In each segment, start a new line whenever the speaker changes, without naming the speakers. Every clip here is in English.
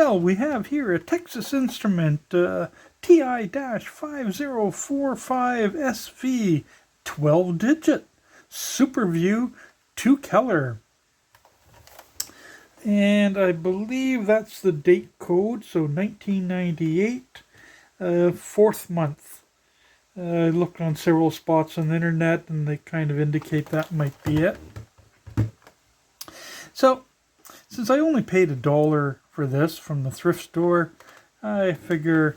Well, we have here a Texas Instrument TI-5045SV 12-digit SuperView 2-color. And I believe that's the date code, so 1998, 4th month. I looked on several spots on the internet and they kind of indicate that might be it. So, since I only paid $1 for this from the thrift store, I figure,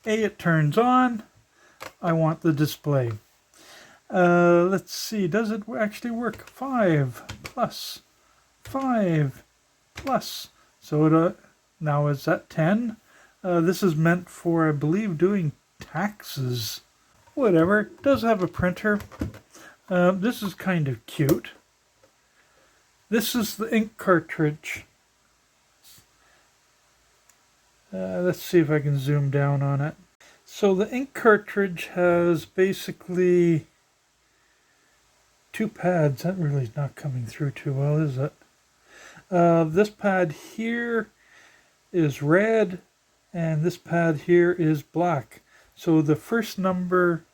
A, it turns on. I want the display. Let's see, does it actually work? 5 plus 5 plus. So it, now it's at 10. This is meant for, I believe, doing taxes. Whatever, it does have a printer. This is kind of cute. This is the ink cartridge. Let's see if I can zoom down on it. So the ink cartridge has basically 2 pads. That really is not coming through too well, is it? This pad here is red, and this pad here is black. So the first number,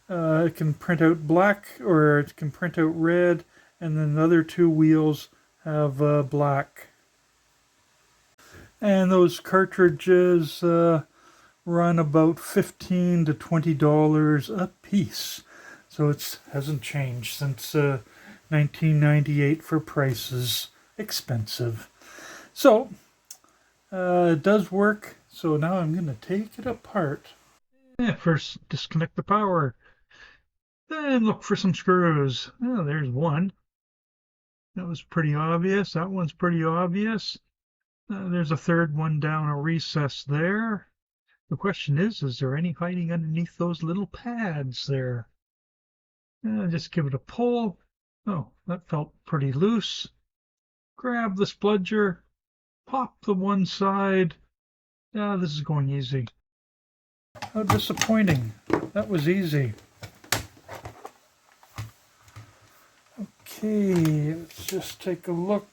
it can print out black, or it can print out red, and then the other 2 wheels have black. And those cartridges run about $15 to $20 a piece. So it hasn't changed since 1998 for prices. Expensive. So it does work. So now I'm going to take it apart. First, disconnect the power. Then look for some screws. Oh, there's one. That was pretty obvious. That one's pretty obvious. There's a third one down a recess there. The question is there any hiding underneath those little pads there? Just give it a pull. Oh, that felt pretty loose. Grab the spludger, pop the one side. This is going easy. How disappointing. That was easy. Okay, let's just take a look.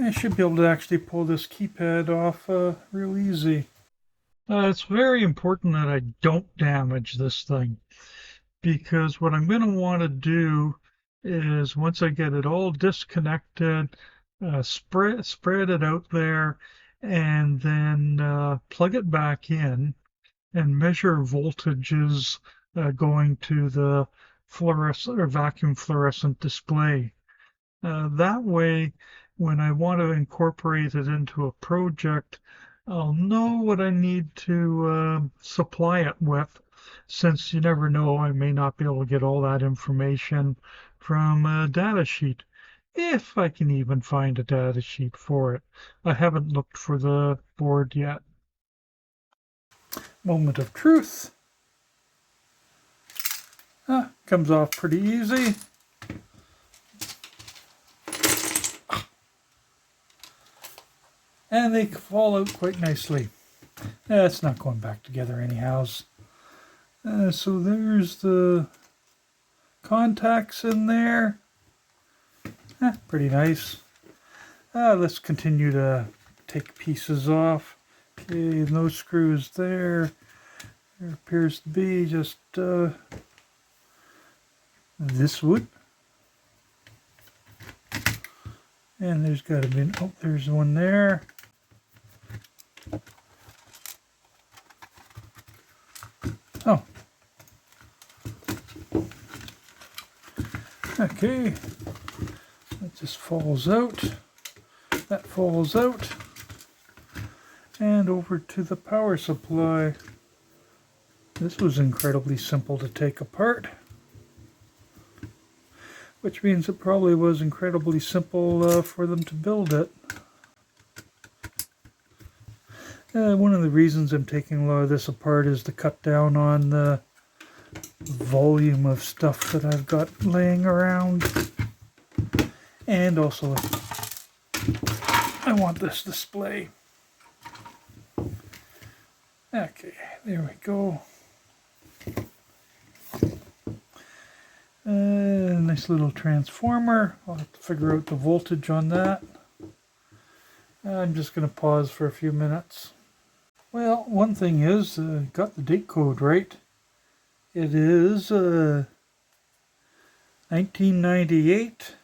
I should be able to actually pull this keypad off real easy. It's very important that I don't damage this thing, because what I'm going to want to do is, once I get it all disconnected, spread it out there, and then plug it back in and measure voltages going to the fluorescent or vacuum fluorescent display. That way, when I want to incorporate it into a project, I'll know what I need to supply it with, since you never know, I may not be able to get all that information from a data sheet, if I can even find a data sheet for it. I haven't looked for the board yet. Moment of truth. Comes off pretty easy. And they fall out quite nicely. It's not going back together anyhow. So there's the contacts in there. Pretty nice. Let's continue to take pieces off. Okay, no screws there. There appears to be just this wood. And there's got to be, oh, there's one there. Oh. Okay. That just falls out. That falls out. And over to the power supply. This was incredibly simple to take apart, which means it probably was incredibly simple for them to build it. One of the reasons I'm taking a lot of this apart is to cut down on the volume of stuff that I've got laying around. And also, I want this display. Okay, there we go. And nice little transformer. I'll have to figure out the voltage on that. I'm just going to pause for a few minutes. Well, one thing is, got the date code right. It is 1998,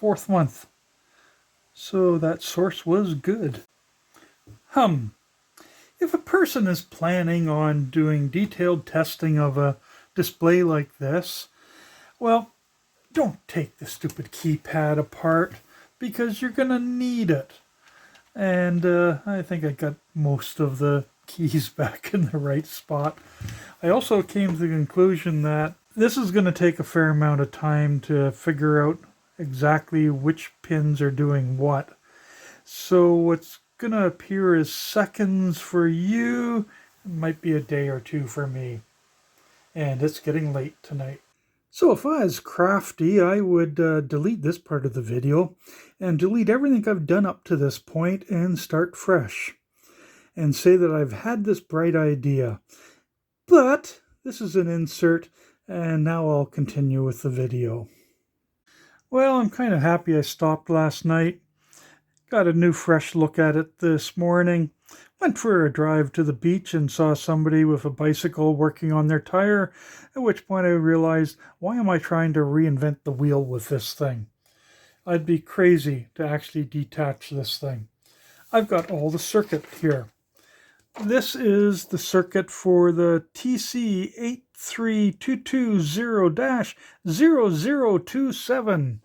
4th month. So that source was good. If a person is planning on doing detailed testing of a display like this, well, don't take the stupid keypad apart because you're going to need it. And I think I got most of the keys back in the right spot. I also came to the conclusion that this is going to take a fair amount of time to figure out exactly which pins are doing what. So what's going to appear as seconds for you might be a day or two for me. And it's getting late tonight. So if I was crafty, I would delete this part of the video and delete everything I've done up to this point and start fresh. And say that I've had this bright idea. But this is an insert, and now I'll continue with the video. Well, I'm kind of happy I stopped last night. Got a new fresh look at it this morning. Went for a drive to the beach and saw somebody with a bicycle working on their tire, at which point I realized, why am I trying to reinvent the wheel with this thing? I'd be crazy to actually detach this thing. I've got all the circuit here. This is the circuit for the TC83220-0027.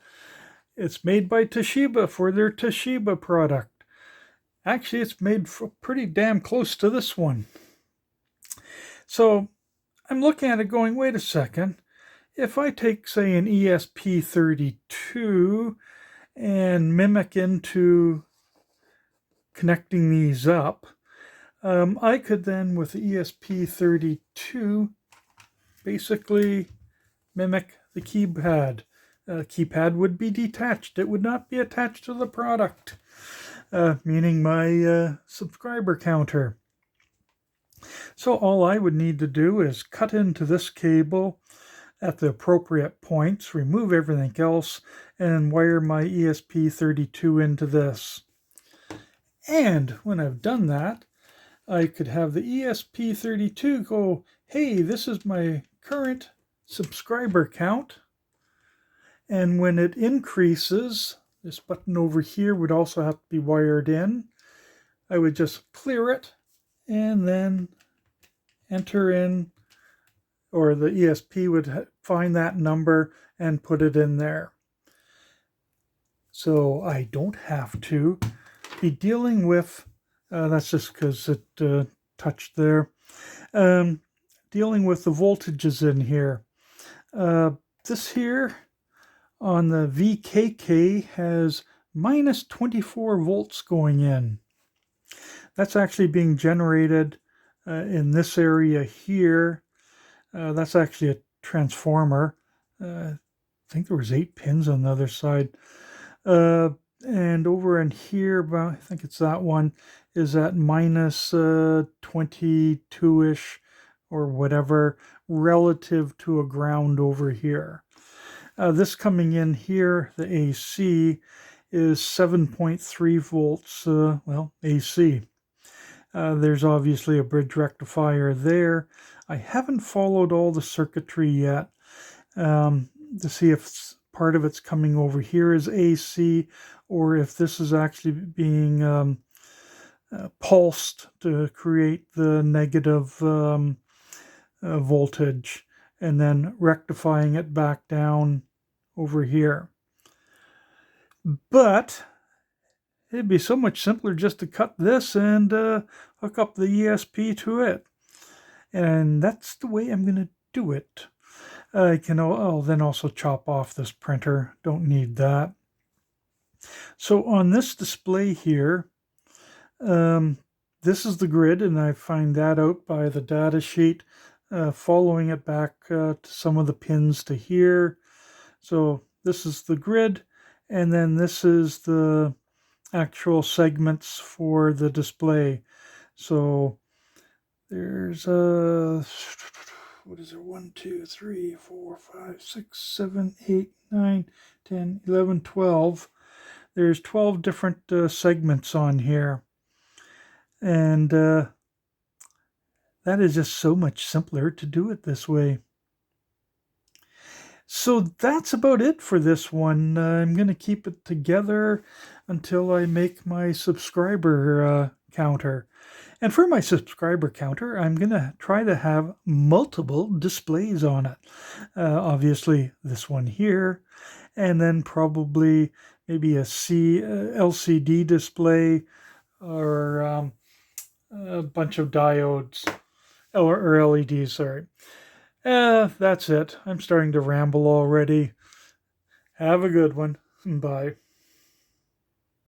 It's made by Toshiba for their Toshiba product. Actually, it's made pretty damn close to this one. So I'm looking at it going, wait a second. If I take, say, an ESP32 and mimic into connecting these up, I could then, with the ESP32, basically mimic the keypad. Keypad would be detached. It would not be attached to the product, meaning my subscriber counter. So all I would need to do is cut into this cable at the appropriate points, remove everything else, and wire my ESP32 into this. And when I've done that, I could have the ESP32 go, hey, this is my current subscriber count. And when it increases, this button over here would also have to be wired in. I would just clear it and then enter in, or the ESP would find that number and put it in there. So I don't have to be dealing with, that's just because it touched there, dealing with the voltages in here. This here on the VKK has minus 24 volts going in. That's actually being generated in this area here. That's actually a transformer. I think there was 8 pins on the other side. And over in here, about, I think it's that one, is at minus 22-ish or whatever, relative to a ground over here. This coming in here, the AC, is 7.3 volts, well, AC. There's obviously a bridge rectifier there. I haven't followed all the circuitry yet to see if part of it's coming over here as AC, or if this is actually being pulsed to create the negative voltage, and then rectifying it back down over here. But it'd be so much simpler just to cut this and hook up the ESP to it. And that's the way I'm going to do it. I'll then also chop off this printer. Don't need that. So on this display here, this is the grid, and I find that out by the data sheet, following it back to some of the pins to here. So this is the grid, and then this is the actual segments for the display. So there's what is it? 1, 2, 3, 4, 5, 6, 7, 8, 9, 10, 11, 12. There's 12 different segments on here. And that is just so much simpler to do it this way. So that's about it for this one. I'm going to keep it together until I make my subscriber counter. And for my subscriber counter, I'm going to try to have multiple displays on it. Obviously, this one here, and then probably maybe a LCD display, or a bunch of diodes, or LEDs, sorry. That's it. I'm starting to ramble already. Have a good one. Bye.